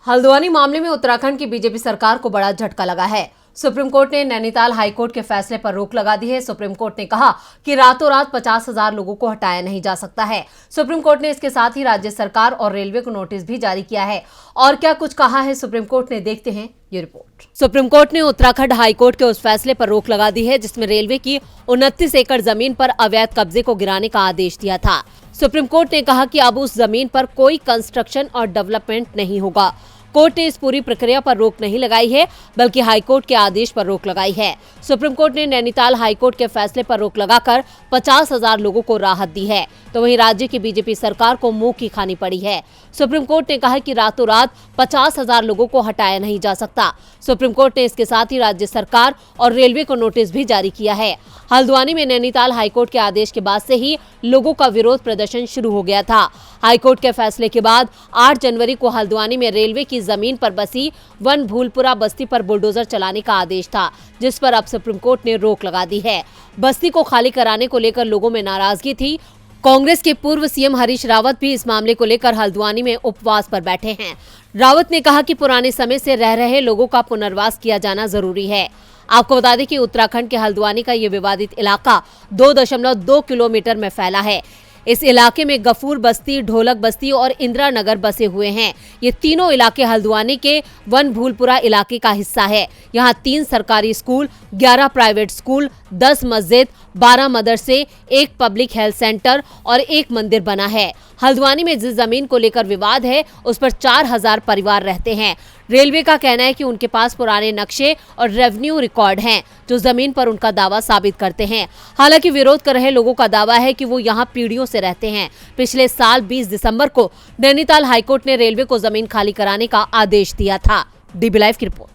हल्द्वानी मामले में उत्तराखंड की बीजेपी सरकार को बड़ा झटका लगा है। सुप्रीम कोर्ट ने नैनीताल हाईकोर्ट के फैसले पर रोक लगा दी है। सुप्रीम कोर्ट ने कहा कि रातों रात 50,000 लोगों को हटाया नहीं जा सकता है। सुप्रीम कोर्ट ने इसके साथ ही राज्य सरकार और रेलवे को नोटिस भी जारी किया है। और क्या कुछ कहा है सुप्रीम कोर्ट ने, देखते हैं ये रिपोर्ट। सुप्रीम कोर्ट ने उत्तराखंड हाईकोर्ट के उस फैसले पर रोक लगा दी है जिसमें रेलवे की 29 एकड़ जमीन पर अवैध कब्जे को गिराने का आदेश दिया था। सुप्रीम कोर्ट ने कहा कि अब उस जमीन पर कोई कंस्ट्रक्शन और डेवलपमेंट नहीं होगा। कोर्ट ने इस पूरी प्रक्रिया पर रोक नहीं लगाई है बल्कि हाईकोर्ट के आदेश पर रोक लगाई है। सुप्रीम कोर्ट ने नैनीताल हाईकोर्ट के फैसले पर रोक लगाकर 50,000 लोगों को राहत दी है, तो वहीं राज्य की बीजेपी सरकार को मुंह की खानी पड़ी है। सुप्रीम कोर्ट ने कहा कि रातों रात 50,000 लोगों को हटाया नहीं जा सकता। सुप्रीम कोर्ट ने इसके साथ ही राज्य सरकार और रेलवे को नोटिस भी जारी किया है। हल्द्वानी में नैनीताल हाईकोर्ट के आदेश के बाद से ही लोगों का विरोध प्रदर्शन शुरू हो गया था। हाईकोर्ट के फैसले के बाद 8 जनवरी को हल्द्वानी में रेलवे की जमीन पर बसी वन भूलपुरा बस्ती पर बुलडोजर चलाने का आदेश था, जिस पर अब सुप्रीम कोर्ट ने रोक लगा दी है। बस्ती को खाली कराने को लेकर लोगों में नाराजगी थी। कांग्रेस के पूर्व सीएम हरीश रावत भी इस मामले को लेकर हल्द्वानी में उपवास पर बैठे हैं। रावत ने कहा कि पुराने समय से रह रहे लोगों का पुनर्वास किया जाना जरूरी है। आपको बता दें कि उत्तराखंड के हल्द्वानी का ये विवादित इलाका 2.2 किलोमीटर में फैला है। इस इलाके में गफूर बस्ती, ढोलक बस्ती और इंदिरा नगर बसे हुए हैं। ये तीनों इलाके हल्द्वानी के वन भूलपुरा इलाके का हिस्सा है। यहाँ 3 सरकारी स्कूल, 11 प्राइवेट स्कूल, 10 मस्जिद, 12 मदरसे, 1 पब्लिक हेल्थ सेंटर और 1 मंदिर बना है। हल्द्वानी में जिस जमीन को लेकर विवाद है उस पर 4,000 परिवार रहते हैं। रेलवे का कहना है कि उनके पास पुराने नक्शे और रेवेन्यू रिकॉर्ड हैं जो जमीन पर उनका दावा साबित करते हैं। हालांकि विरोध कर रहे लोगों का दावा है कि वो यहाँ पीढ़ियों से रहते हैं। पिछले साल 20 दिसंबर को नैनीताल हाईकोर्ट ने रेलवे को जमीन खाली कराने का आदेश दिया था। डीबी लाइव की रिपोर्ट।